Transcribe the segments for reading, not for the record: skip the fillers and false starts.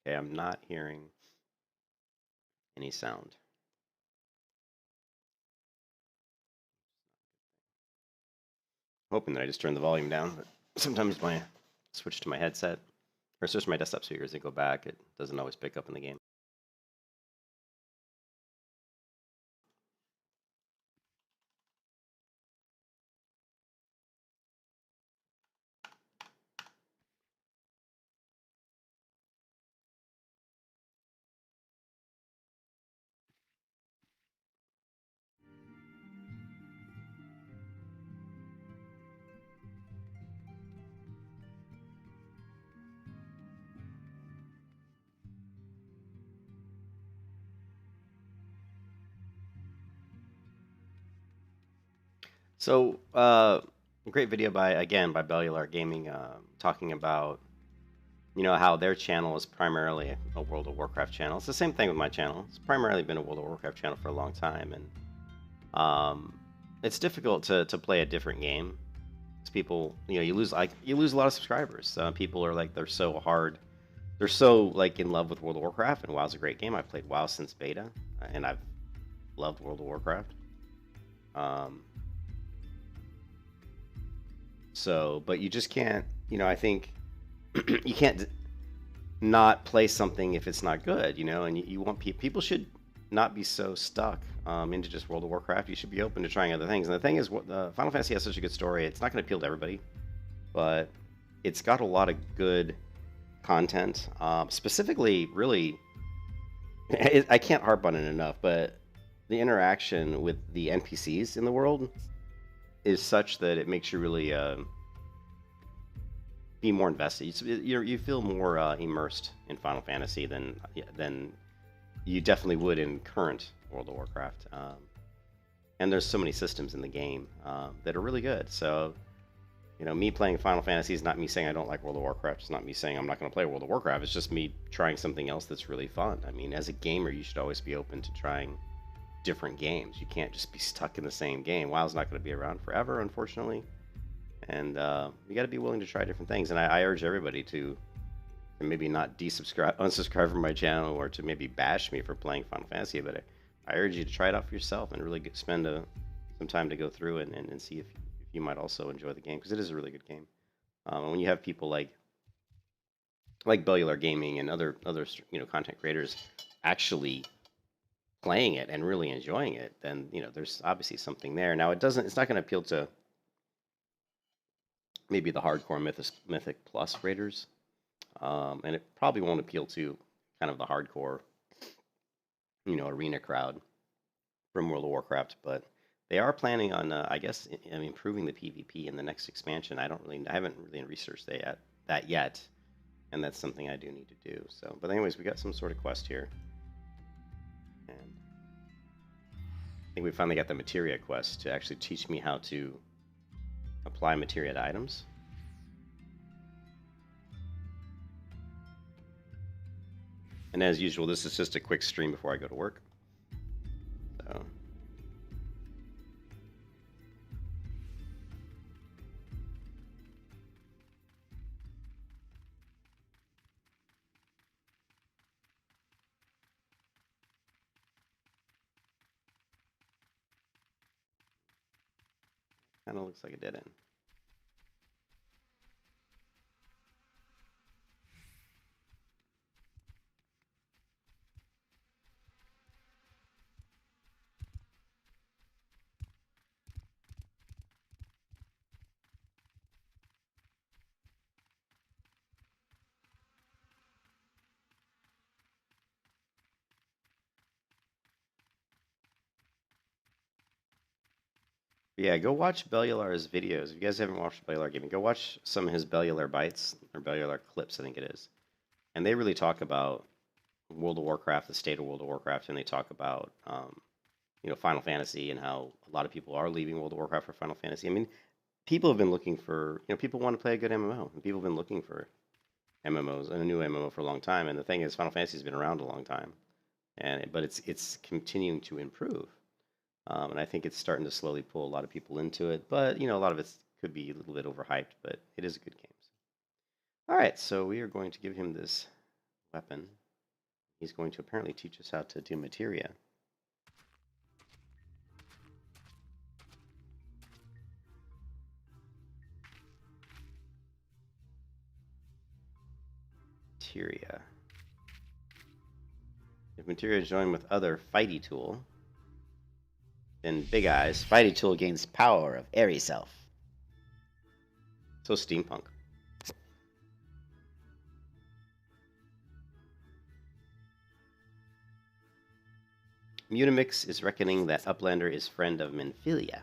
Okay, I'm not hearing any sound. Hoping that I just turned the volume down, but sometimes my switch to my headset or switch to my desktop speakers and go back, it doesn't always pick up in the game. So, great video by Bellular Gaming, talking about how their channel is primarily a World of Warcraft channel. It's the same thing with my channel. It's primarily been a World of Warcraft channel for a long time, and it's difficult to play a different game. Because people, you lose a lot of subscribers. People are like they're so like in love with World of Warcraft, and WoW's a great game. I've played WoW since beta, and I've loved World of Warcraft. Um, but you just can't, I think you can't not play something if it's not good, and you want people should not be so stuck into just World of Warcraft. You should be open to trying other things. And the thing is, what Final Fantasy has such a good story. It's not going to appeal to everybody, but it's got a lot of good content. Specifically, really, I can't harp on it enough, but the interaction with the NPCs in the world is such that it makes you really be more invested. You feel more immersed in Final Fantasy than you definitely would in current World of Warcraft. And there's so many systems in the game that are really good. So, me playing Final Fantasy is not me saying I don't like World of Warcraft. It's not me saying I'm not going to play World of Warcraft. It's just me trying something else that's really fun. I mean, as a gamer, you should always be open to trying different games. You can't just be stuck in the same game. WoW's not going to be around forever, unfortunately. And you got to be willing to try different things. And I urge everybody to maybe not unsubscribe from my channel, or to maybe bash me for playing Final Fantasy, but I urge you to try it out for yourself and really spend some time to go through it and see if you might also enjoy the game, because it is a really good game. And when you have people like Bellular Gaming and other content creators actually playing it and really enjoying it, then there's obviously something there. Now it's not going to appeal to maybe the hardcore Mythic Plus raiders, and it probably won't appeal to kind of the hardcore arena crowd from World of Warcraft. But they are planning on I guess improving the PvP in the next expansion. I haven't really researched that yet, and that's something I do need to do. So, but anyways, we got some sort of quest here. And I think we finally got the materia quest to actually teach me how to apply materia to items. And as usual, this is just a quick stream before I go to work. So kind of looks like a dead end. Yeah, go watch Bellular's videos. If you guys haven't watched Bellular Gaming, go watch some of his Bellular Bites, or Bellular Clips, I think it is. And they really talk about World of Warcraft, the state of World of Warcraft, and they talk about, Final Fantasy, and how a lot of people are leaving World of Warcraft for Final Fantasy. I mean, people have been looking for, people want to play a good MMO, and people have been looking for MMOs and a new MMO for a long time. And the thing is, Final Fantasy's been around a long time, but it's continuing to improve. And I think it's starting to slowly pull a lot of people into it. But, a lot of it could be a little bit overhyped, but it is a good game. All right, so we are going to give him this weapon. He's going to apparently teach us how to do materia. Materia. If materia is joined with other fighty tool, then Big Eyes. Fighty tool gains power of airy self. So steampunk. Mutamix is reckoning that Uplander is friend of Minfilia.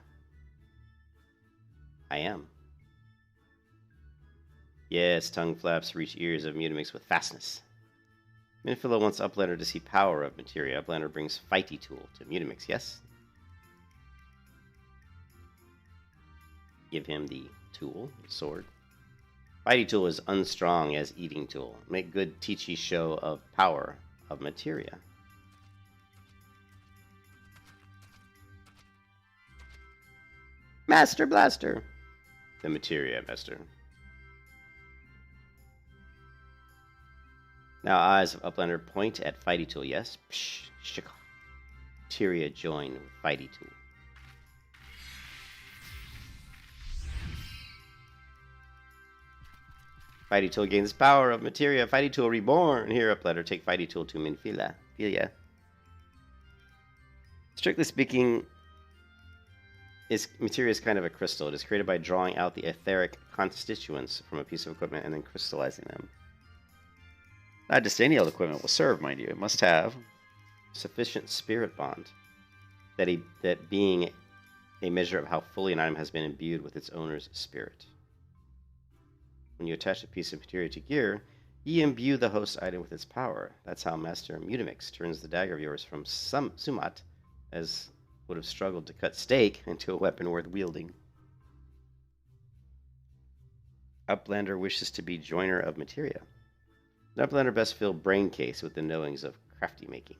I am. Yes, tongue flaps reach ears of Mutamix with fastness. Minfilia wants Uplander to see power of materia. Uplander brings fighty tool to Mutamix, yes? Give him the tool, the sword. Fighty tool is unstrong as eating tool. Make good teachy show of power of materia. Master Blaster. The materia master. Now eyes of Uplander point at fighty tool, yes? Psh, shika. Materia join with fighty tool. Fighty tool gains power of materia. Fighty tool reborn. Here, Uplander, take fighty tool to Minfilia. Strictly speaking, materia is kind of a crystal. It is created by drawing out the etheric constituents from a piece of equipment and then crystallizing them. Not just any old equipment will serve, mind you. It must have sufficient spirit bond. That being a measure of how fully an item has been imbued with its owner's spirit. When you attach a piece of materia to gear, you imbue the host item with its power. That's how Master Mutamix turns the dagger of yours from Sumat, as would have struggled to cut steak, into a weapon worth wielding. Uplander wishes to be joiner of materia. An Uplander best fill brain case with the knowings of crafty making.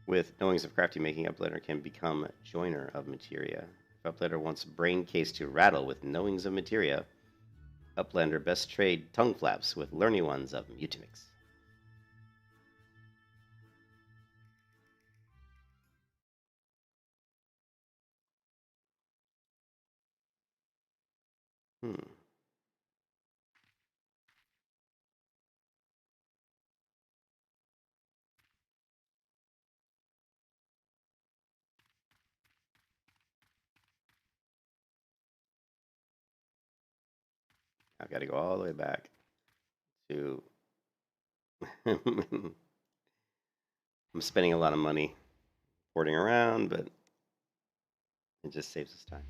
With knowings of crafty making, Uplander can become joiner of materia. If Uplander wants brain case to rattle with knowings of materia, Uplander best trade tongue flaps with learning ones of Mutamix. I've got to go all the way back to... I'm spending a lot of money porting around, but it just saves us time.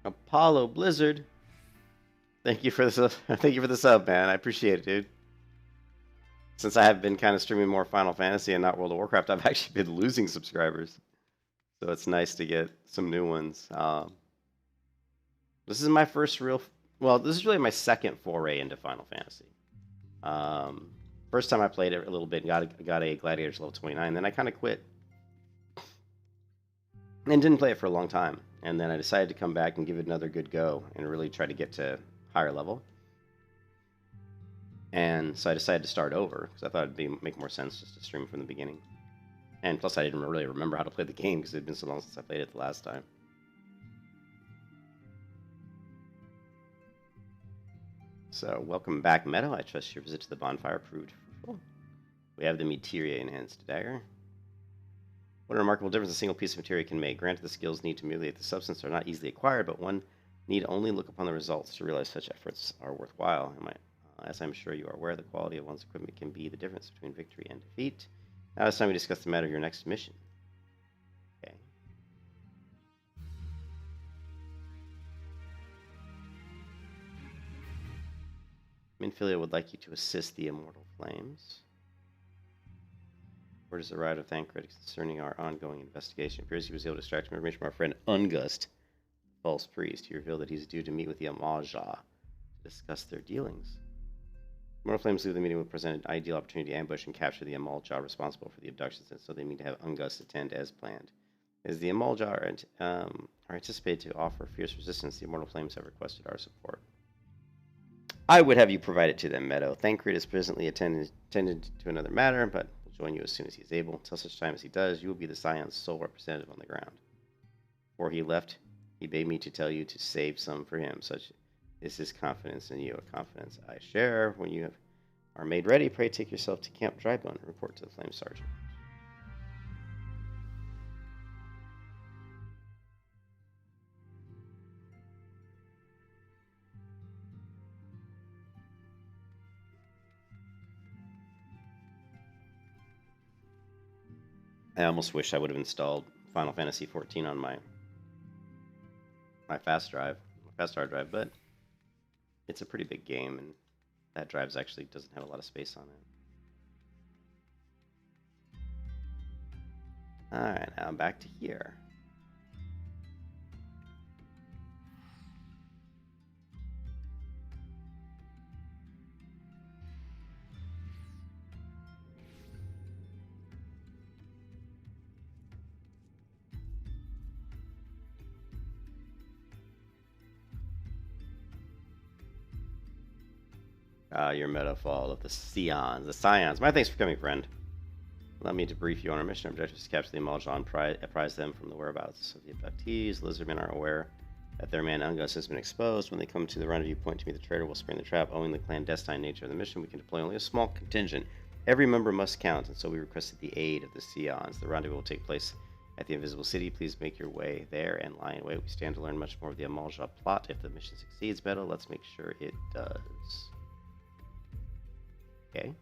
Apollo Blizzard, thank you for this. Thank you for the sub, man. I appreciate it, dude. Since I have been kind of streaming more Final Fantasy and not World of Warcraft, I've actually been losing subscribers. So it's nice to get some new ones. This is my first real... Well, this is really my second foray into Final Fantasy. First time I played it a little bit, and got a gladiator's level 29. Then I kind of quit and didn't play it for a long time. And then I decided to come back and give it another good go and really try to get to higher level. And so I decided to start over because I thought it'd make more sense just to stream from the beginning. And plus, I didn't really remember how to play the game because it had been so long since I played it the last time. So, welcome back, Meadow. I trust your visit to the bonfire proved fruitful. We have the Materia Enhanced Dagger. What a remarkable difference a single piece of materia can make. Granted, the skills needed to mutilate the substance are not easily acquired, but one need only look upon the results to realize such efforts are worthwhile. As I'm sure you are aware, the quality of one's equipment can be the difference between victory and defeat. Now it's time we discuss the matter of your next mission. Okay. Minfilia would like you to assist the Immortal Flames. Word has arrived of Thancred concerning our ongoing investigation. It appears he was able to extract information from our friend Ungust, false priest. He revealed that he's due to meet with the Amalja to discuss their dealings. Immortal Flames believe the meeting will present an ideal opportunity to ambush and capture the Amalja responsible for the abductions, and so they mean to have Ungust attend as planned. As the Amalja are anticipated to offer fierce resistance, the Immortal Flames have requested our support. I would have you provide it to them, Meadow. Thancred is presently attended to another matter, but will join you as soon as he is able. Until such time as he does, you will be the Scion's sole representative on the ground. Before he left, he bade me to tell you to save some for him. Such is his confidence in you, a confidence I share. When you are made ready, pray take yourself to Camp Drybone and report to the Flame Sergeant. I almost wish I would have installed Final Fantasy XIV on my fast hard drive, but it's a pretty big game, and that drive actually doesn't have a lot of space on it. Alright, now I'm back to here. Your metaphor of the Scions. The Scions. My thanks for coming, friend. Allow me to brief you on our mission. Our objective is to capture the Amalja and apprise them from the whereabouts of the abductees. Lizardmen are aware that their man Ungust has been exposed. When they come to the rendezvous point to meet the traitor, will spring the trap. Owing the clandestine nature of the mission, we can deploy only a small contingent. Every member must count, and so we requested the aid of the Scions. The rendezvous will take place at the Invisible City. Please make your way there and lie in wait. We stand to learn much more of the Amalja plot. If the mission succeeds, Meadow, let's make sure it does. Okay.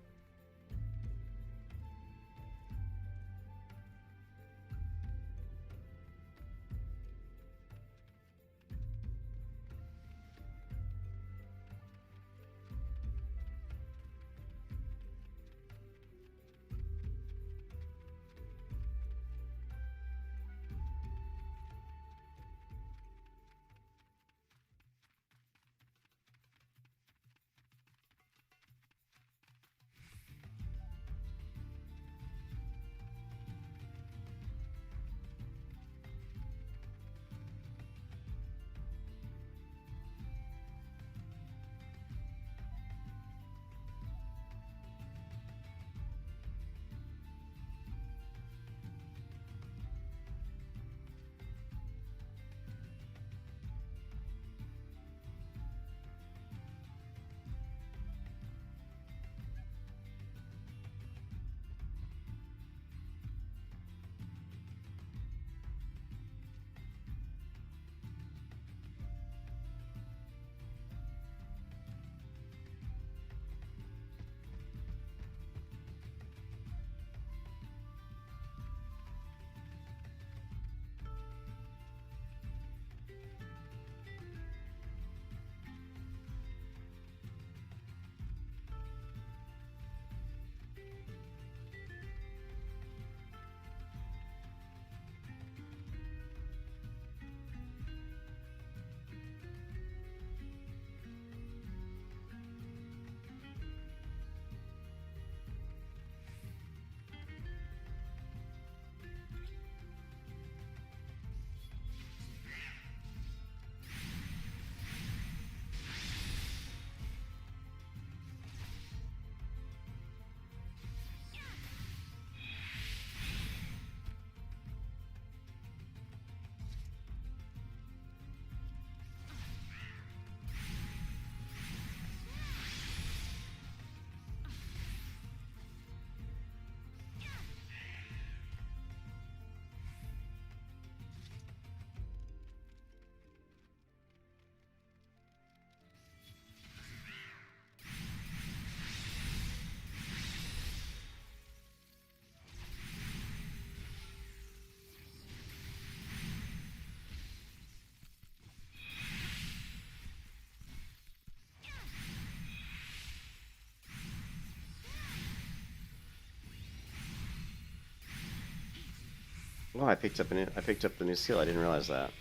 Oh, I picked up the new skill. I didn't realize that.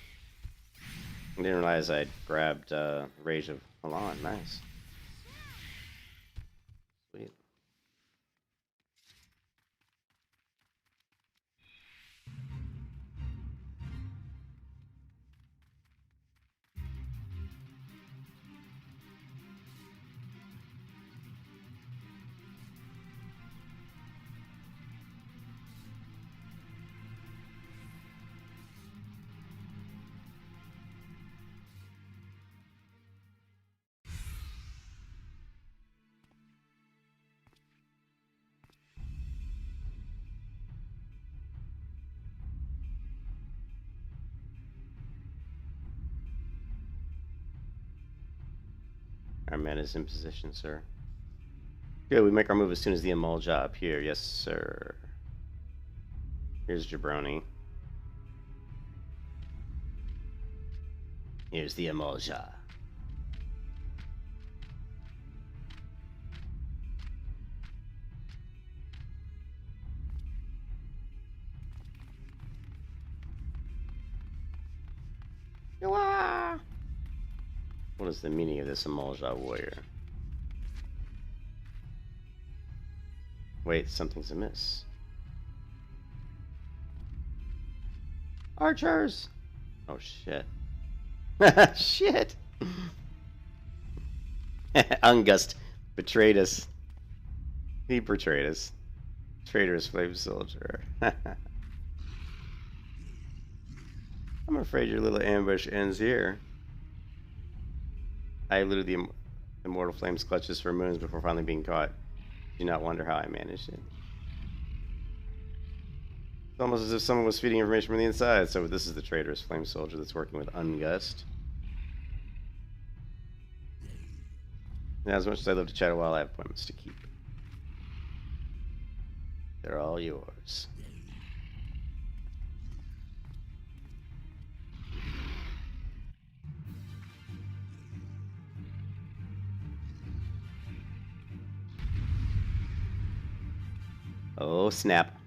I didn't realize I'd grabbed Rage of Milan. Nice. Sweet. Our man is in position, sir. Good, we make our move as soon as the Emulja appear. Yes, sir. Here's Jabroni. Here's the Emulja. What is the meaning of this Emulja warrior? Wait, something's amiss. Archers! Oh shit. Shit! Ungust betrayed us. He betrayed us. Traitorous flame soldier. I'm afraid your little ambush ends here. I eluded the immortal flame's clutches for moons before finally being caught. Do not wonder how I managed it. It's almost as if someone was feeding information from the inside. So this is the traitorous flame soldier that's working with Ungust. Now, as much as I love to chat a while, I have appointments to keep. They're all yours. Oh, snap.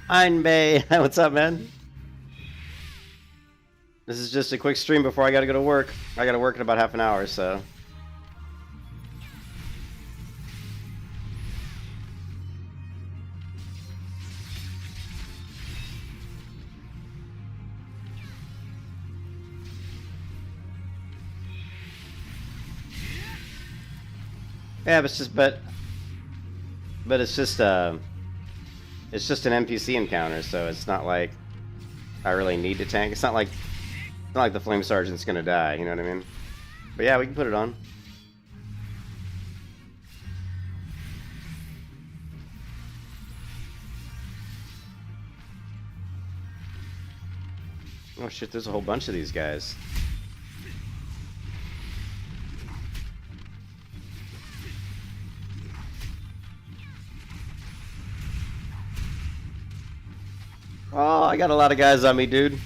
Einbay, what's up, man? This is just a quick stream before I gotta go to work. I gotta work in about half an hour, so. Yeah, but it's just an NPC encounter, so it's not like I really need to tank. It's not like the Flame Sergeant's gonna die, you know what I mean? But yeah, we can put it on. Oh shit, there's a whole bunch of these guys. Oh, I got a lot of guys on me, dude.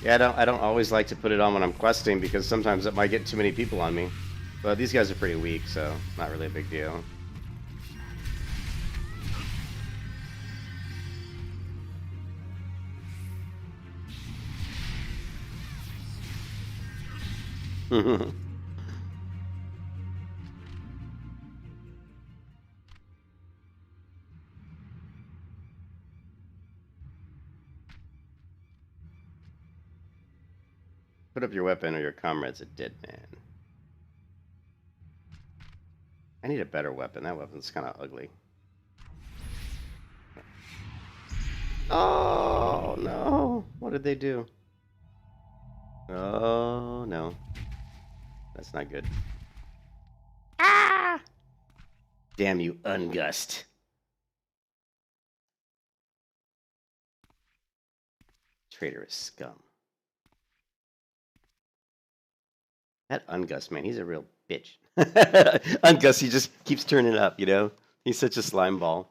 Yeah, I don't always like to put it on when I'm questing because sometimes it might get too many people on me. But these guys are pretty weak, so not really a big deal. Put up your weapon or your comrade's a dead man. I need a better weapon. That weapon's kind of ugly. Oh, no. What did they do? Oh, no. That's not good. Ah! Damn you, Ungust. Traitorous scum. That Ungust, man, he's a real bitch. Ungust, he just keeps turning up, you know? He's such a slime ball.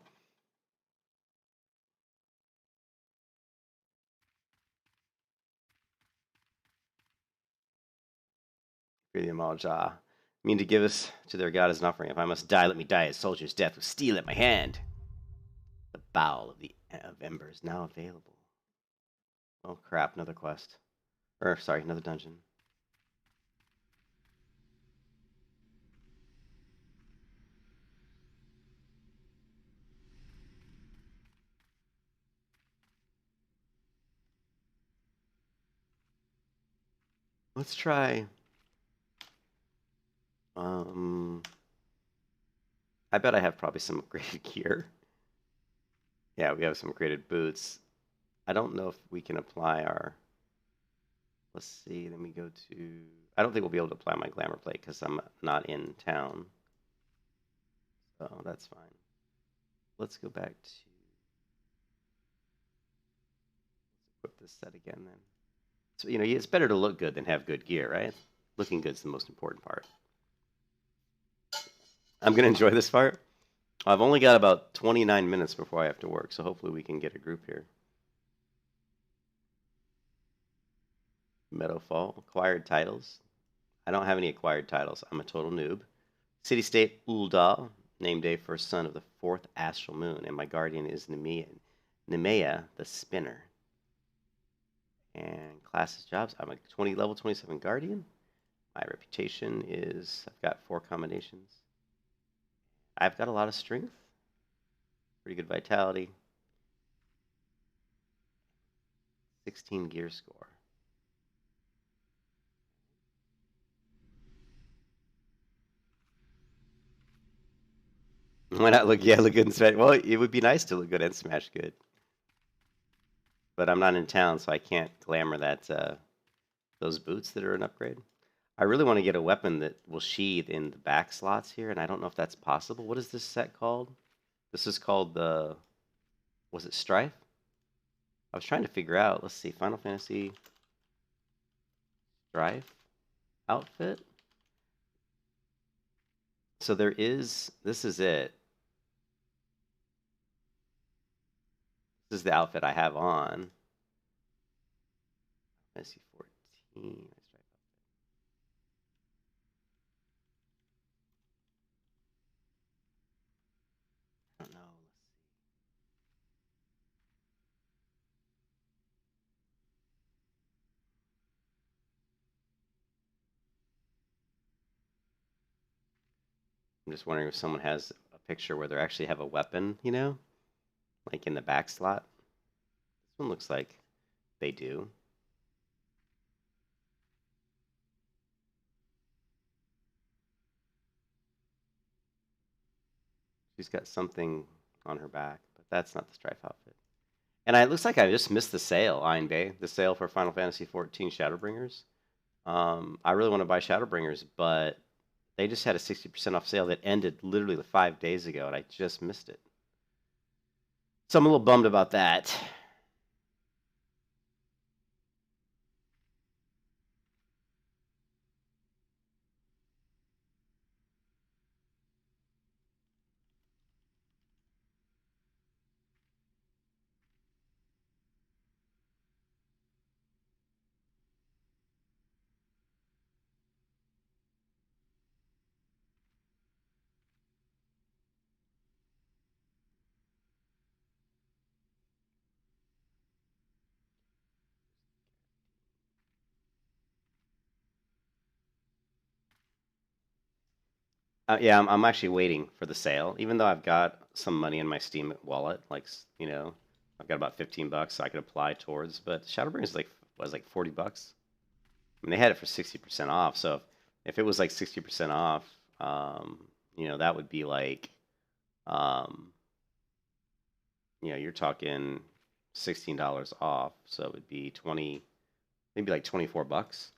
Fear the Amalja. Mean to give us to their god as an offering. If I must die, let me die as soldier's death with steel at my hand. The bowel of Embers now available. Oh crap, another quest. Or, sorry, another dungeon. Let's try. I bet I have probably some upgraded gear. Yeah, we have some upgraded boots. I don't know if we can apply our. Let's see. Then we go to. I don't think we'll be able to apply my glamour plate because I'm not in town. So that's fine. Let's go back to. Let's equip this set again then. So, you know, it's better to look good than have good gear, right? Looking good is the most important part. I'm going to enjoy this part. I've only got about 29 minutes before I have to work, so hopefully we can get a group here. Meadowfall, acquired titles. I don't have any acquired titles. I'm a total noob. City-state Uldal, named day first son of the fourth astral moon, and my guardian is Nemea the Spinner. And classes, jobs. I'm a level 27 guardian. My reputation is I've got 4 combinations. I've got a lot of strength. Pretty good vitality. 16 gear score. Why not look? Yeah, look good and smash. Well, it would be nice to look good and smash good. But I'm not in town, so I can't glamour that those boots that are an upgrade. I really want to get a weapon that will sheathe in the back slots here, and I don't know if that's possible. What is this set called? This is called the. Was it Strife? I was trying to figure out. Let's see, Final Fantasy Strife outfit. So there is. This is it. This is the outfit I have on. Fantasy 14. I don't know. I'm just wondering if someone has a picture where they actually have a weapon, you know, like in the back slot. This one looks like they do. She's got something on her back, but that's not the Strife outfit. And it looks like I just missed the sale, Iron Bay, the sale for Final Fantasy XIV Shadowbringers. I really want to buy Shadowbringers, but they just had a 60% off sale that ended literally 5 days ago, and I just missed it. So I'm a little bummed about that. Yeah, I'm actually waiting for the sale, even though I've got some money in my Steam wallet. Like, I've got about 15 bucks so I could apply towards. But Shadowbringers was like 40 bucks. I mean, they had it for 60% off. So if it was like 60% off, that would be like, um, you're talking $16 off. So it would be maybe like 24 bucks.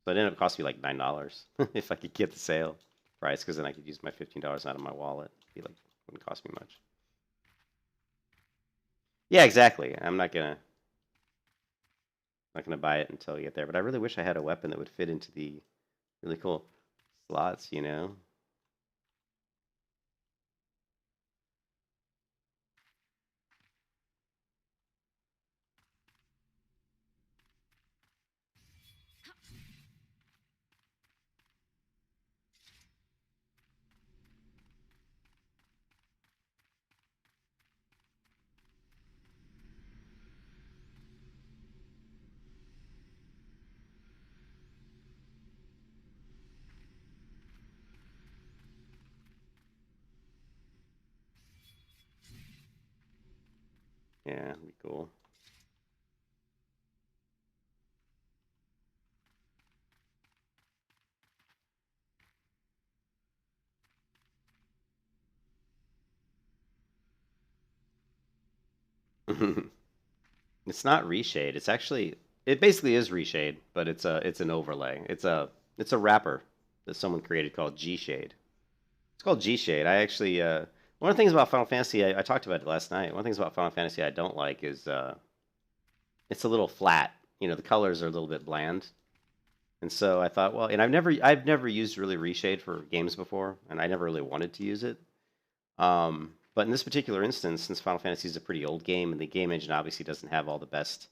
So it ended up costing me like $9 if I could get the sale price, because then I could use my $15 out of my wallet. Wouldn't cost me much. Yeah, exactly. I'm not gonna buy it until you get there. But I really wish I had a weapon that would fit into the really cool slots, Yeah, it'd be cool. It's not reshade. It basically is reshade, but it's an overlay. It's a wrapper that someone created called G Shade. It's called G Shade. I actually one of the things about Final Fantasy, I talked about it last night. One of the things about Final Fantasy I don't like is it's a little flat. The colors are a little bit bland. And so I thought, well, and I've never used really reshade for games before, and I never really wanted to use it. But in this particular instance, since Final Fantasy is a pretty old game, and the game engine obviously doesn't have all the best,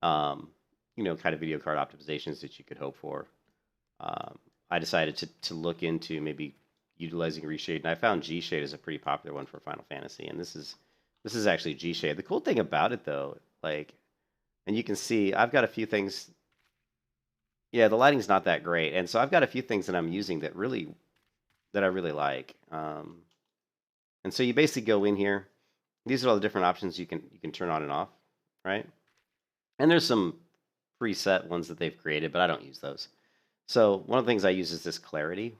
kind of video card optimizations that you could hope for, I decided to look into maybe utilizing reshade, and I found G Shade is a pretty popular one for Final Fantasy, and this is actually G Shade. The cool thing about it, though, and you can see I've got a few things. Yeah, the lighting's not that great, and so I've got a few things that I'm using that I really like. And so you basically go in here. These are all the different options you can turn on and off, right? And there's some preset ones that they've created, but I don't use those. So one of the things I use is this clarity.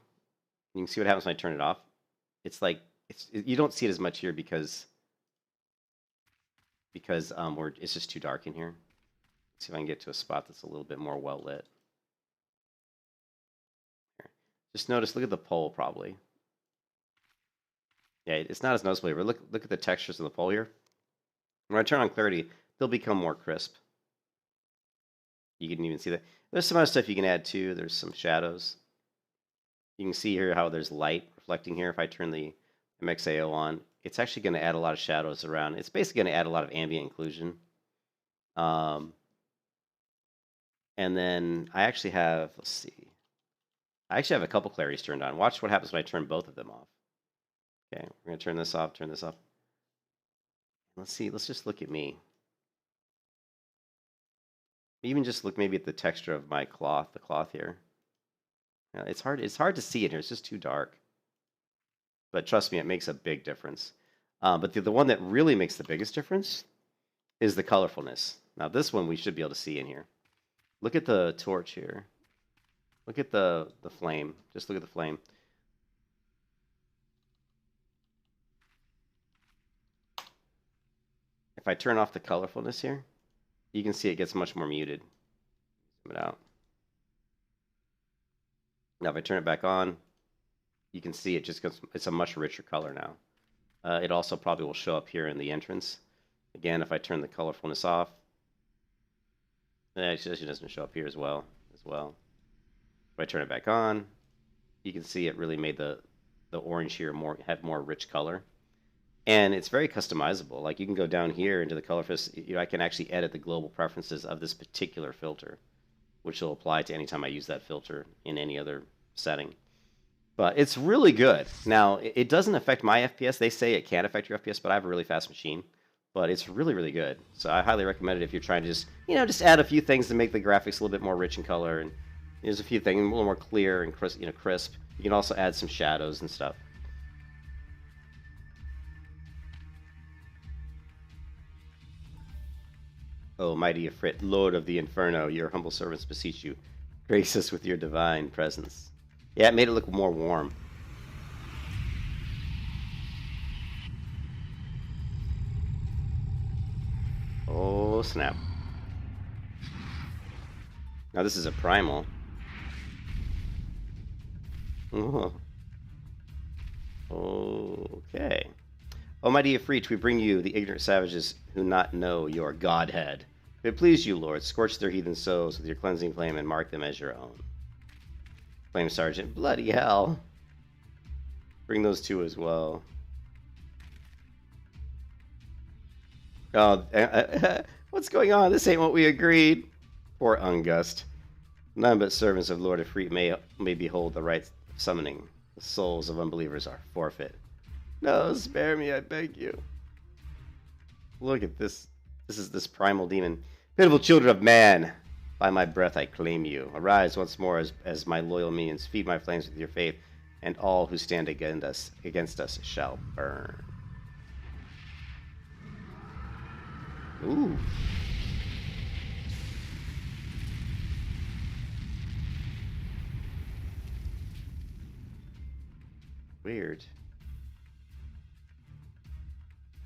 You can see what happens when I turn it off. It's like you don't see it as much here because it's just too dark in here. Let's see if I can get to a spot that's a little bit more well lit. Just notice, look at the pole probably. Yeah, it's not as noticeable here, but look at the textures of the pole here. When I turn on clarity, they'll become more crisp. You can even see that. There's some other stuff you can add too. There's some shadows. You can see here how there's light reflecting here. If I turn the MXAO on, it's actually going to add a lot of shadows around. It's basically going to add a lot of ambient occlusion. And then I actually have, let's see. I actually have a couple clarities turned on. Watch what happens when I turn both of them off. Okay, we're going to turn this off, turn this off. Let's see, let's just look at me. Even just look maybe at the texture of my cloth, the cloth here. It's hard to see it here, it's just too dark. But trust me, it makes a big difference. But the one that really makes the biggest difference is the colorfulness. Now this one we should be able to see in here. Look at the torch here. Look at the flame. Just look at the flame. If I turn off the colorfulness here, you can see it gets much more muted. Zoom it out. Now if I turn it back on, you can see it just goes, it's a much richer color now. It also probably will show up here in the entrance. Again, if I turn the colorfulness off, it actually doesn't show up here as well. If I turn it back on, you can see it really made the orange here have more rich color. And it's very customizable. Like you can go down here into the color, I can actually edit the global preferences of this particular filter, which will apply to any time I use that filter in any other setting. But it's really good. Now, it doesn't affect my FPS. They say it can affect your FPS, but I have a really fast machine. But it's really, really good. So I highly recommend it if you're trying to just add a few things to make the graphics a little bit more rich in color. And there's a few things, a little more clear and crisp. You can also add some shadows and stuff. Oh, mighty Ifrit, Lord of the Inferno, your humble servants beseech you. Grace us with your divine presence. Yeah, it made it look more warm. Oh, snap. Now this is a primal. Oh. Okay. Almighty Ifrit, we bring you the ignorant savages who not know your godhead. If it please you, Lord, scorch their heathen souls with your cleansing flame and mark them as your own. Flame Sergeant, bloody hell. Bring those two as well. Oh, what's going on? This ain't what we agreed. Poor Ungust. None but servants of Lord Ifrit may behold the rites of summoning. The souls of unbelievers are forfeit. No, spare me, I beg you. Look at this. This is this primal demon. Pitiful children of man, by my breath I claim you. Arise once more as my loyal minions. Feed my flames with your faith, and all who stand against us shall burn. Ooh. Weird.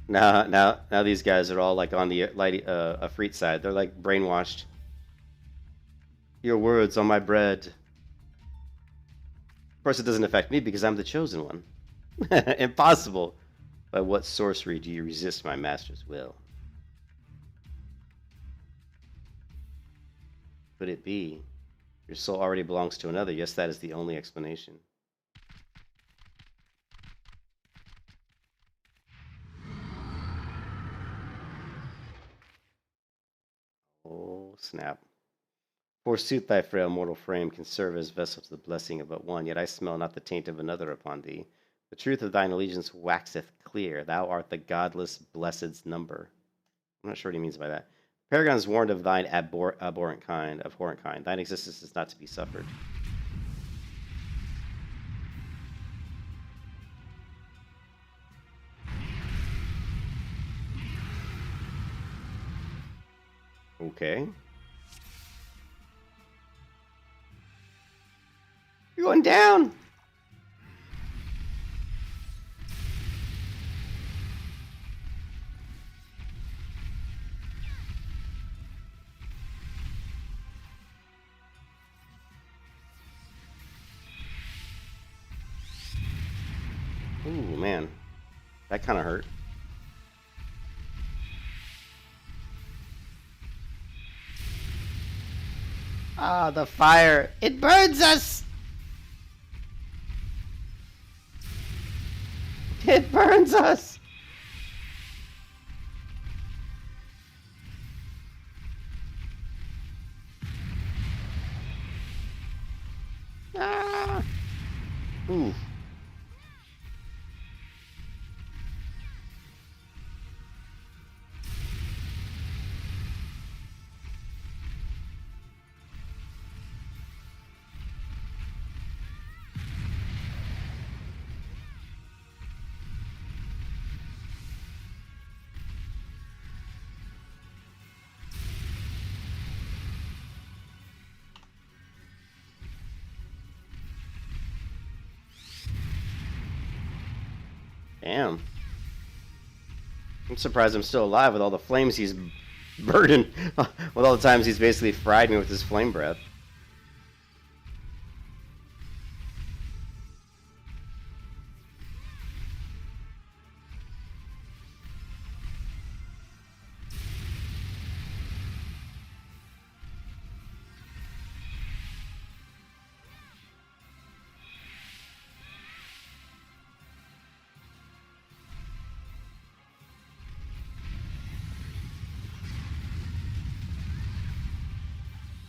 Now these guys are all like on the Ifrit side. They're like brainwashed. Your words on my bread. Of course, it doesn't affect me because I'm the chosen one. Impossible. By what sorcery do you resist my master's will? Could it be your soul already belongs to another? Yes, that is the only explanation. Oh, snap. Forsooth thy frail mortal frame can serve as vessel to the blessing of but one, yet I smell not the taint of another upon thee. The truth of thine allegiance waxeth clear. Thou art the godless blessed's number. I'm not sure what he means by that. Paragon is warned of thine abhorrent kind. Thine existence is not to be suffered. Okay. You're going down! Ooh, man. That kind of hurt. Ah, the fire. It burns us! It burns us! Ah! Ooh. Damn. I'm surprised I'm still alive with all the flames he's burning. With all the times he's basically fried me with his flame breath.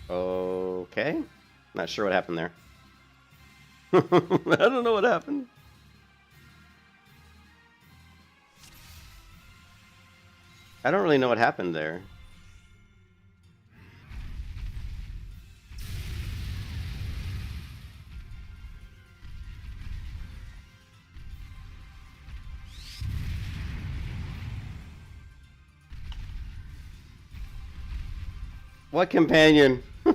Okay. Not sure what happened there. I don't know what happened. I don't really know what happened there. What companion? I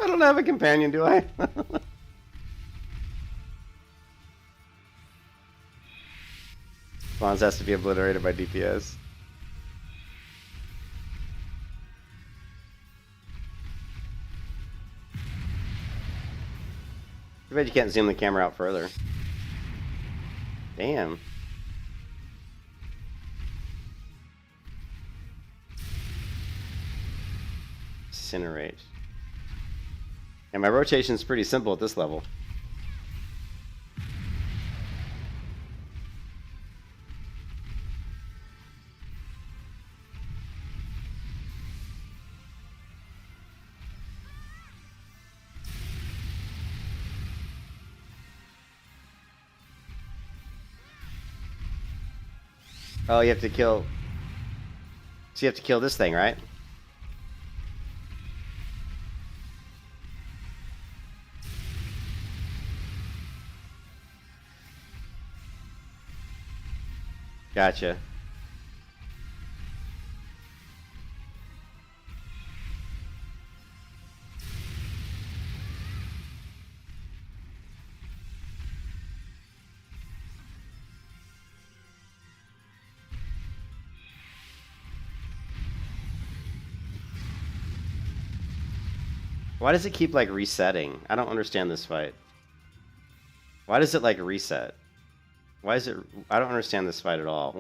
don't have a companion, do I? Spawns has to be obliterated by DPS. Too bad you can't zoom the camera out further. Damn. Incinerate. And my rotation's pretty simple at this level. Oh, you have to kill... So you have to kill this thing, right? Gotcha. Why does it keep, like, resetting? I don't understand this fight. Why does it, like, reset? Why is it... I don't understand this fight at all.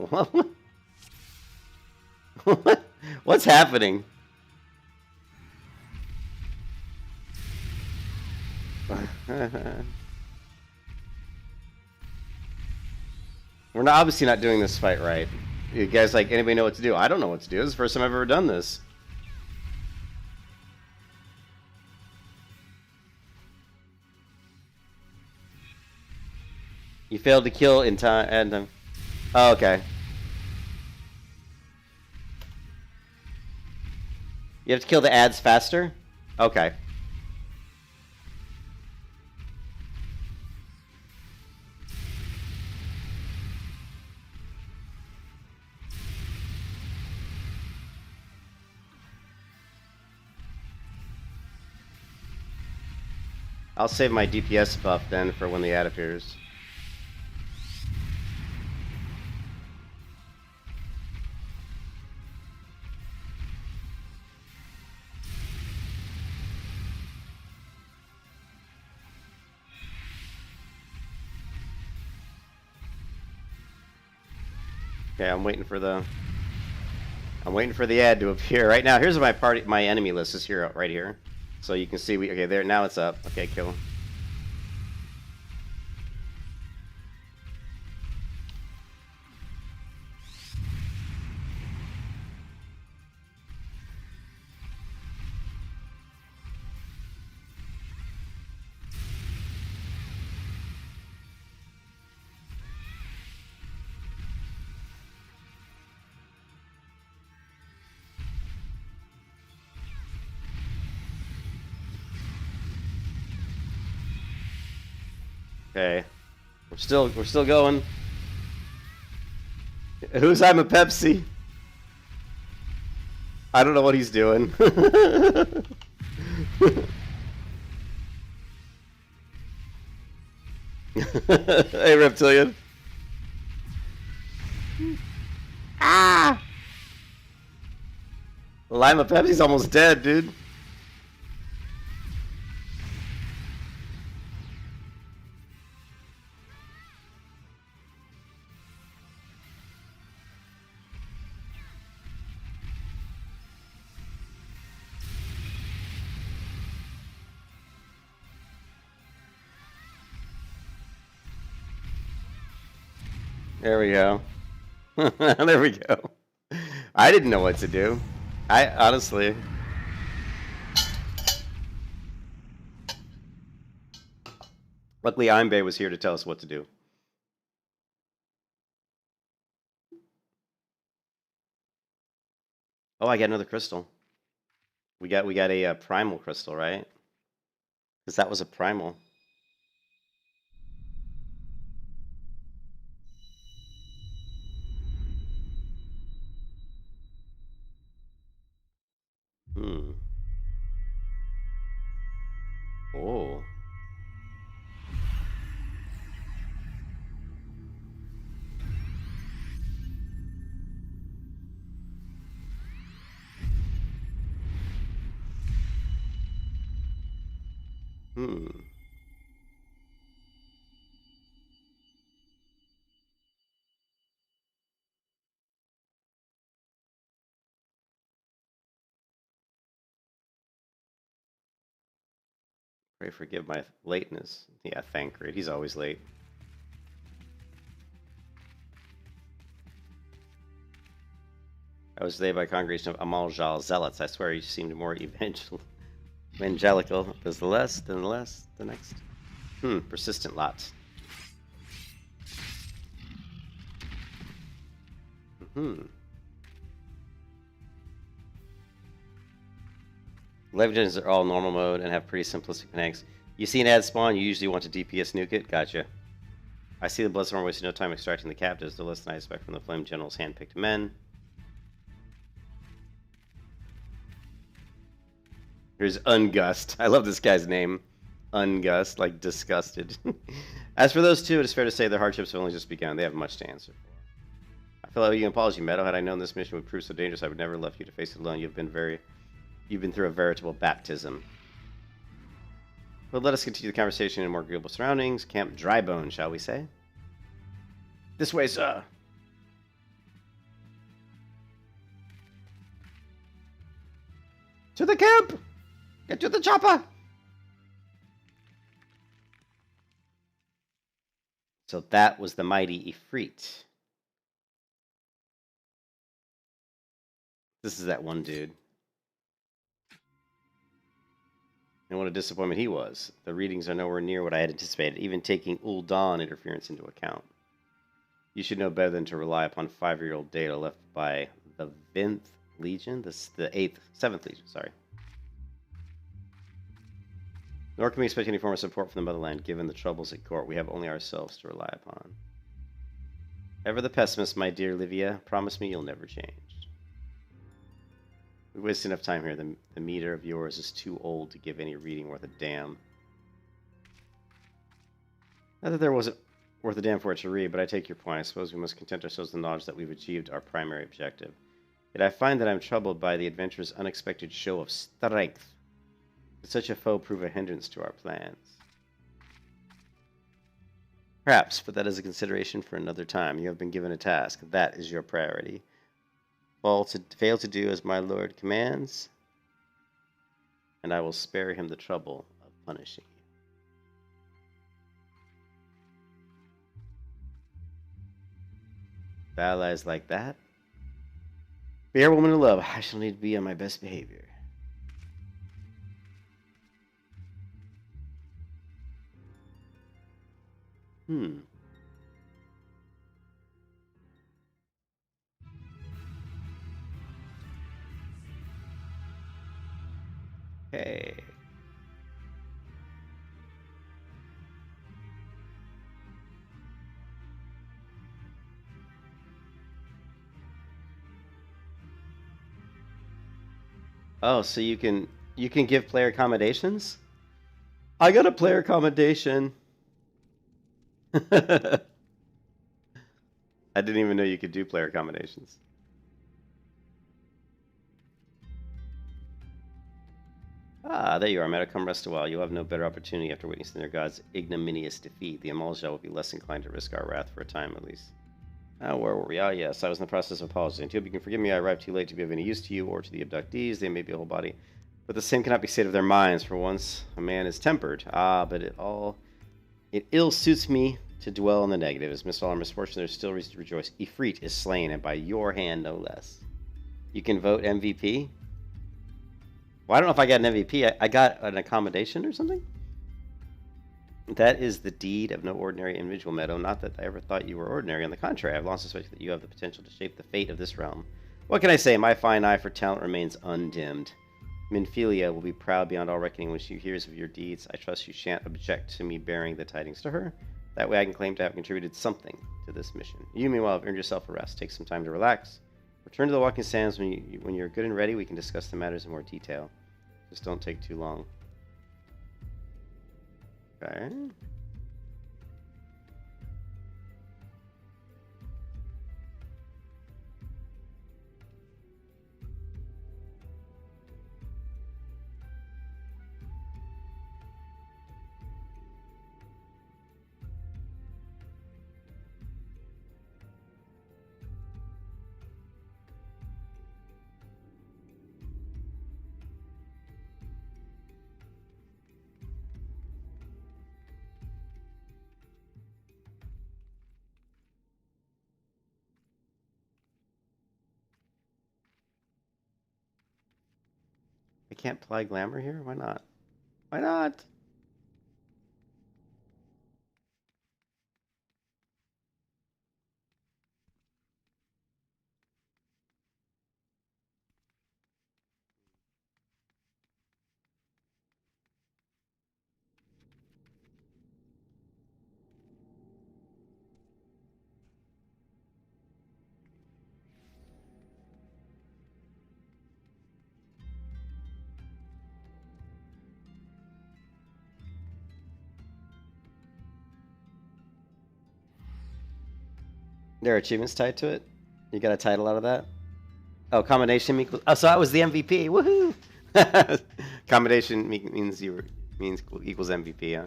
What's happening? We're obviously not doing this fight right. You guys, like, anybody know what to do? I don't know what to do. This is the first time I've ever done this. You failed to kill in time, and oh, okay. You have to kill the ads faster? Okay. I'll save my DPS buff then for when the ad appears. Okay, I'm waiting for the ad to appear. Right now, here's my enemy list is here, right here. So you can see okay, there, now it's up. Okay, cool. Okay, we're still going. Who's I'm a Pepsi? I don't know what he's doing. Hey, reptilian. Ah! Lima Pepsi's almost dead, dude. There we go. There we go. I didn't know what to do. I honestly. Luckily, Imbe was here to tell us what to do. Oh, I got another crystal. We got a primal crystal, right? Because that was a primal. Hmm. Pray forgive my lateness. Yeah, Thancred. He's always late. I was there by a congregation of Amaljal zealots. I swear you seemed more evangelical. Does the less, then the less, the next. Persistent lots. Legends are all normal mode and have pretty simplistic mechanics. You see an ad spawn, you usually want to DPS nuke it. Gotcha. I see the Bloodstorm wasting no time extracting the captives, the less than I expect from the Flame General's handpicked men. Here's Ungust. I love this guy's name. Ungust, like disgusted. As for those two, it is fair to say their hardships have only just begun. They have much to answer for. I feel like you an apology, Meadow. Had I known this mission would prove so dangerous, I would never have left you to face it alone. You've been through a veritable baptism. But let us continue the conversation in more agreeable surroundings. Camp Drybone, shall we say? This way, sir. To the camp! Get to the chopper! So that was the mighty Ifrit. This is that one dude. And what a disappointment he was. The readings are nowhere near what I had anticipated, even taking Ul'Dan interference into account. You should know better than to rely upon 5-year-old data left by the 7th Legion, sorry. Nor can we expect any form of support from the motherland, given the troubles at court. We have only ourselves to rely upon. Ever the pessimist, my dear Livia. Promise me you'll never change. We wasted enough time here. The meter of yours is too old to give any reading worth a damn. Not that there wasn't worth a damn for it to read, but I take your point. I suppose we must content ourselves with the knowledge that we've achieved our primary objective. Yet I find that I'm troubled by the adventurer's unexpected show of strength. Could such a foe prove a hindrance to our plans? Perhaps, but that is a consideration for another time. You have been given a task. That is your priority. Fail to do as my lord commands, and I will spare him the trouble of punishing you. Allies like that? Fair woman of love, I shall need to be on my best behavior. Hey. Oh, so you can give player accommodations? I got a player accommodation. I didn't even know you could do player accommodations. Ah, there you are, Meta. Come rest a while. You'll have no better opportunity after witnessing their god's ignominious defeat. The Amaljal will be less inclined to risk our wrath for a time, at least. Where were we? Ah, yes, I was in the process of apologizing. I hope you can forgive me. I arrived too late to be of any use to you or to the abductees. They may be a whole body, but the same cannot be said of their minds. For once, a man is tempered. Ah, but it ill suits me to dwell on the negative. As midst all our misfortune, there is still reason to rejoice. Ifrit is slain, and by your hand, no less. You can vote MVP. Well, I don't know if I got an MVP. I got an accommodation or something. That is the deed of no ordinary individual, Meadow. Not that I ever thought you were ordinary. On the contrary, I've long suspected that you have the potential to shape the fate of this realm. What can I say? My fine eye for talent remains undimmed. Minfilia will be proud beyond all reckoning when she hears of your deeds. I trust you shan't object to me bearing the tidings to her. That way I can claim to have contributed something to this mission. You, meanwhile, have earned yourself a rest. Take some time to relax. Return to the Walking Sands when you're good and ready. We can discuss the matters in more detail. Just don't take too long. Okay. I can't apply glamour here? Why not? Why not? There are achievements tied to it? You got a title out of that? Oh, combination equals. Oh, so I was the MVP. Woohoo! Combination means equals MVP. Yeah.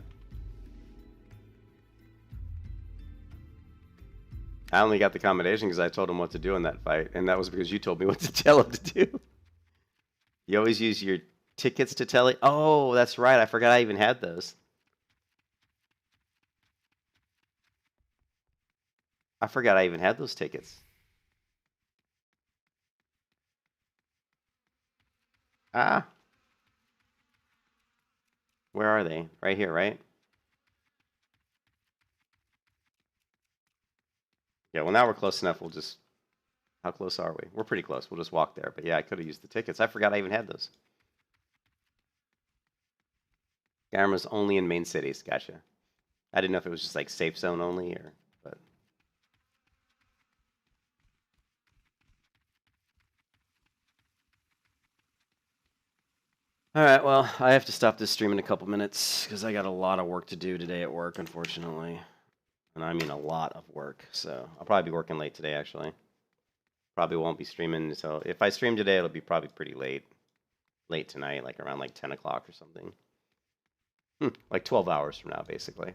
I only got the combination because I told him what to do in that fight, and that was because you told me what to tell him to do. You always use your tickets to tell it. Oh, that's right. I forgot I even had those. I forgot I even had those tickets. Ah, where are they? Right here, right? Yeah, well, now we're close enough. We'll just... How close are we? We're pretty close. We'll just walk there. But yeah, I could have used the tickets. I forgot I even had those. Gamera's only in main cities. Gotcha. I didn't know if it was just like safe zone only or... But... Alright, well, I have to stop this stream in a couple minutes because I got a lot of work to do today at work, unfortunately. And I mean a lot of work, so I'll probably be working late today, actually. Probably won't be streaming, so if I stream today, it'll be probably pretty late. Late tonight, like around like 10 o'clock or something. Like 12 hours from now, basically.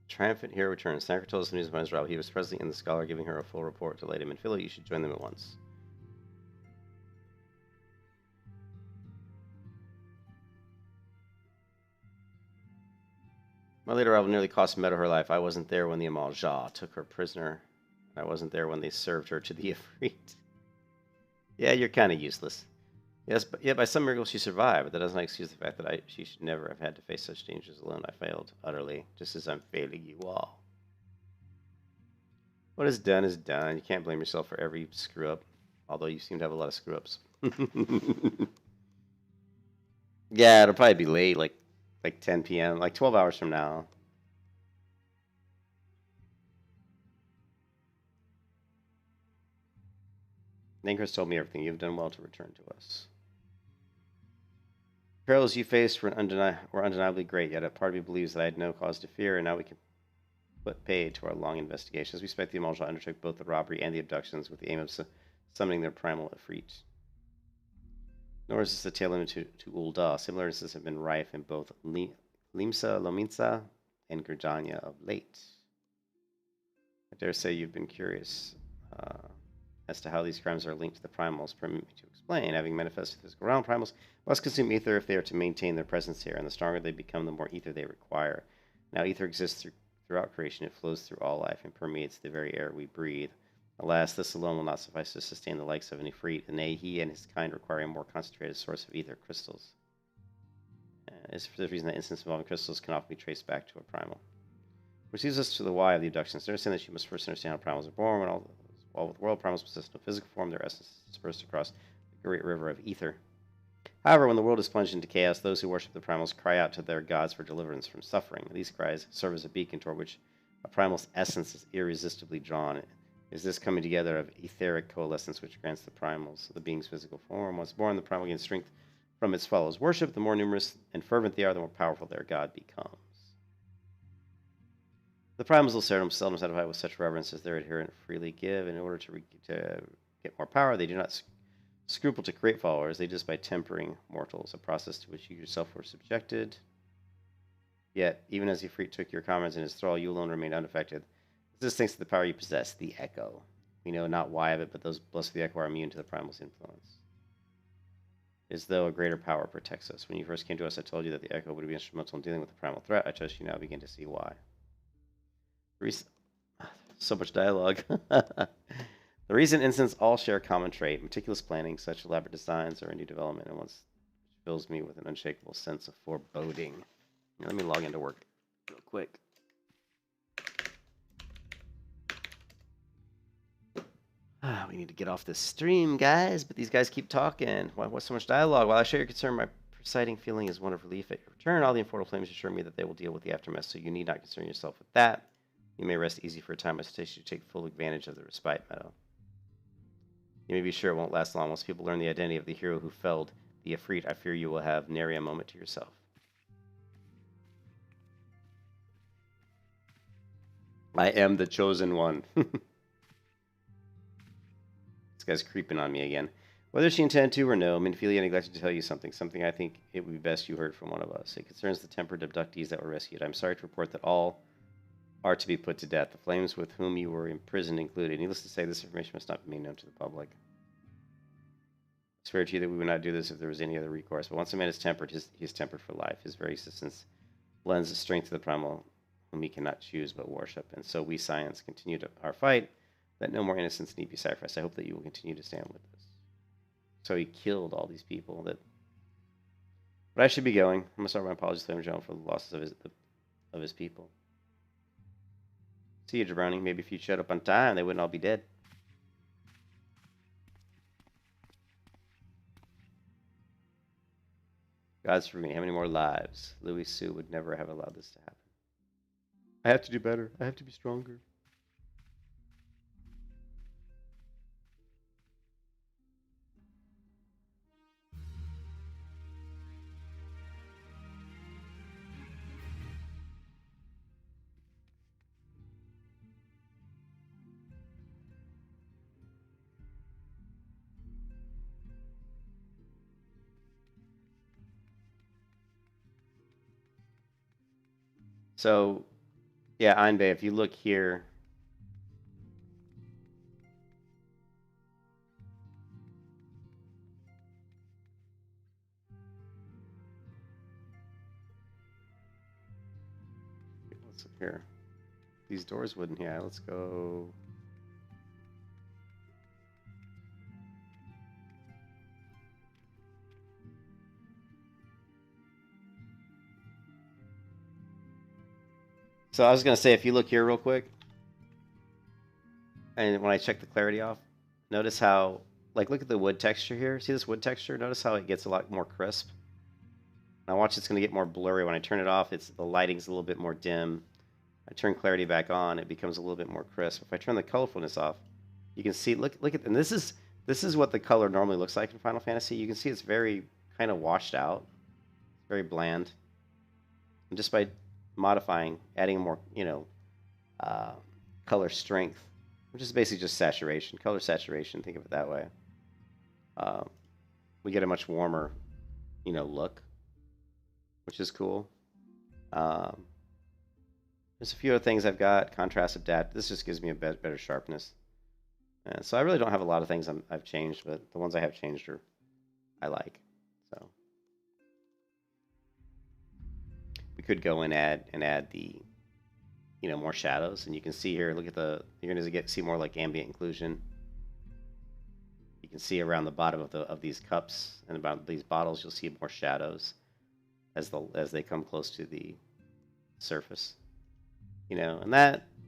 Triumphant hero returns. Snacker told us the news of Israel. He was presently in the Scholar, giving her a full report to Lady Manphilo. You should join them at once. My later rival nearly cost Meadow her life. I wasn't there when the Amal Jah took her prisoner. I wasn't there when they served her to the Ifrit. Yeah, you're kind of useless. Yes, but yeah, by some miracle she survived, but that doesn't excuse the fact that she should never have had to face such dangers alone. I failed utterly, just as I'm failing you all. What is done is done. You can't blame yourself for every screw up, although you seem to have a lot of screw ups. Yeah, it'll probably be late, like 10 p.m., like 12 hours from now. Nankris told me everything. You've done well to return to us. Perils you faced were undeniably great, yet a part of me believes that I had no cause to fear, and now we can put paid to our long investigations. We suspect the Amalja undertook both the robbery and the abductions with the aim of summoning their primal Ifrit. Nor is this a tale limited to Ul'dah. Similar instances have been rife in both Limsa, Lominsa, and Gurjanya of late. I dare say you've been curious as to how these crimes are linked to the primals. Permit me to explain. Having manifested the physical realm, primals must consume ether if they are to maintain their presence here, and the stronger they become, the more ether they require. Now, ether exists throughout creation. It flows through all life and permeates the very air we breathe. Alas, this alone will not suffice to sustain the likes of an Ifrit, and he and his kind require a more concentrated source of ether crystals. It's for this reason that instances involving crystals can often be traced back to a primal. Which leads us to the why of the abductions. To understand that you must first understand how primals are born. While with world primals possess no physical form, their essence is dispersed across the great river of ether. However, when the world is plunged into chaos, those who worship the primals cry out to their gods for deliverance from suffering. These cries serve as a beacon toward which a primal's essence is irresistibly drawn. It is this coming together of etheric coalescence which grants the primals the being's physical form. Once born, the primal gains strength from its followers' worship. The more numerous and fervent they are, the more powerful their god becomes. The primals will seldom satisfy with such reverence as their adherent freely give. In order to get more power, they do not scruple to create followers. They just by tempering mortals, a process to which you yourself were subjected. Yet, even as Ifrit took your comrades in his thrall, you alone remained unaffected. This is thanks to the power you possess, the Echo. We know not why of it, but those blessed with the Echo are immune to the Primal's influence. As though a greater power protects us. When you first came to us, I told you that the Echo would be instrumental in dealing with the Primal threat. I trust you now begin to see why. So much dialogue. The recent instance all share a common trait. Meticulous planning, such elaborate designs are a new development, and once fills me with an unshakable sense of foreboding. Let me log into work real quick. We need to get off this stream, guys, but these guys keep talking. What's so much dialogue? While I share your concern, my presiding feeling is one of relief at your return. All the Infernal Flames assure me that they will deal with the aftermath, so you need not concern yourself with that. You may rest easy for a time. I suggest you take full advantage of the respite meadow. You may be sure it won't last long. Once people learn the identity of the hero who felled the Ifrit, I fear you will have nary a moment to yourself. I am the chosen one. This guy's creeping on me again. Whether she intended to or no, Minfilia neglected to tell you something I think it would be best you heard from one of us. It concerns the tempered abductees that were rescued. I'm sorry to report that all are to be put to death, the flames with whom you were imprisoned included. Needless to say, this information must not be made known to the public. I swear to you that we would not do this if there was any other recourse. But once a man is tempered, he is tempered for life. His very existence lends the strength to the primal whom he cannot choose but worship. And so we, science, continue our fight, that no more innocents need be sacrificed. I hope that you will continue to stand with us. So he killed all these people. But I should be going. I'm going to start my apologies to him, John, for the losses of his people. See you, Jabroni. Maybe if you showed up on time, they wouldn't all be dead. God's for me. How many more lives? Louis Sue would never have allowed this to happen. I have to do better. I have to be stronger. So, yeah, Einbei, if you look here, what's up here? These doors wouldn't, yeah, let's go. So I was going to say, if you look here real quick, and when I check the clarity off, notice how, like, look at the wood texture here. See this wood texture? Notice how it gets a lot more crisp. Now watch, it's going to get more blurry. When I turn it off, the lighting's a little bit more dim. I turn clarity back on, it becomes a little bit more crisp. If I turn the colorfulness off, you can see, look at, and this is what the color normally looks like in Final Fantasy. You can see it's very kind of washed out, very bland. And just by modifying, adding more, color strength, which is basically just saturation, color saturation. Think of it that way. We get a much warmer, look, which is cool. There's a few other things I've got. Contrast, adapt. This just gives me a better sharpness. And so I really don't have a lot of things I've changed, but the ones I have changed I like. So we could go and add the, more shadows, and you can see here. Look at you're going to see more like ambient inclusion. You can see around the bottom of these cups and about these bottles, you'll see more shadows as they come close to the surface. And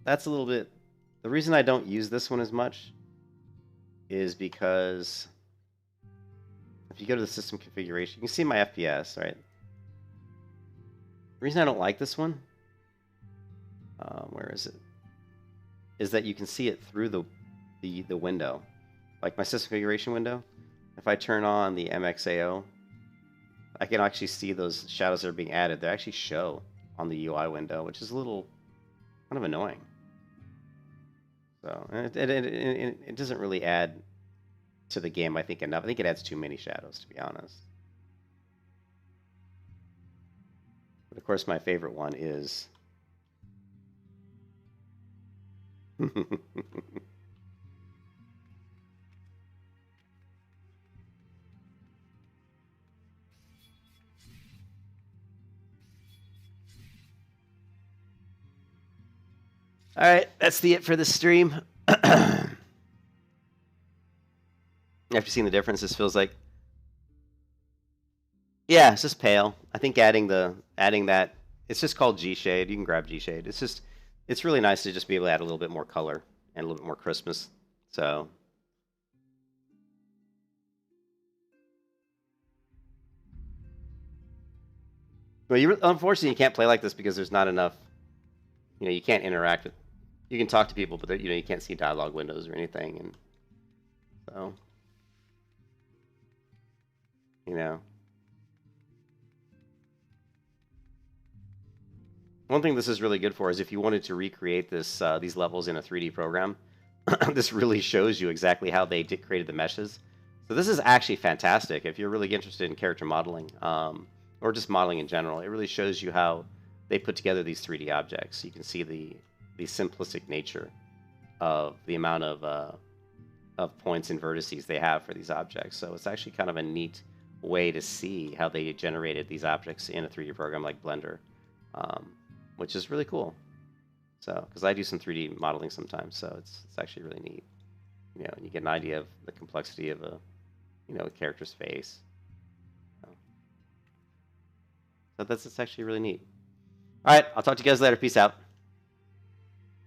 that's a little bit. The reason I don't use this one as much is because if you go to the system configuration, you can see my FPS, right? The reason I don't like this one, where is it? Is that you can see it through the window, like my system configuration window. If I turn on the MXAO, I can actually see those shadows that are being added. They actually show on the UI window, which is a little kind of annoying. So, and it doesn't really add to the game, I think, enough. I think it adds too many shadows, to be honest. But of course, my favorite one is... All right, that's it for the stream. After seeing the difference, this feels like, yeah, it's just pale. I think adding that, it's just called G shade. You can grab G shade. It's really nice to just be able to add a little bit more color and a little bit more crispness. So. Well, unfortunately, you can't play like this because there's not enough. You can't interact with. You can talk to people, but you can't see dialogue windows or anything, and so. One thing this is really good for is if you wanted to recreate these levels in a 3D program, this really shows you exactly how they created the meshes. So this is actually fantastic if you're really interested in character modeling, or just modeling in general. It really shows you how they put together these 3D objects. You can see the simplistic nature of the amount of points and vertices they have for these objects. So it's actually kind of a neat way to see how they generated these objects in a 3D program like Blender, which is really cool. So, because I do some 3D modeling sometimes, so it's actually really neat. And you get an idea of the complexity of a character's face. So that's actually really neat. All right, I'll talk to you guys later. Peace out.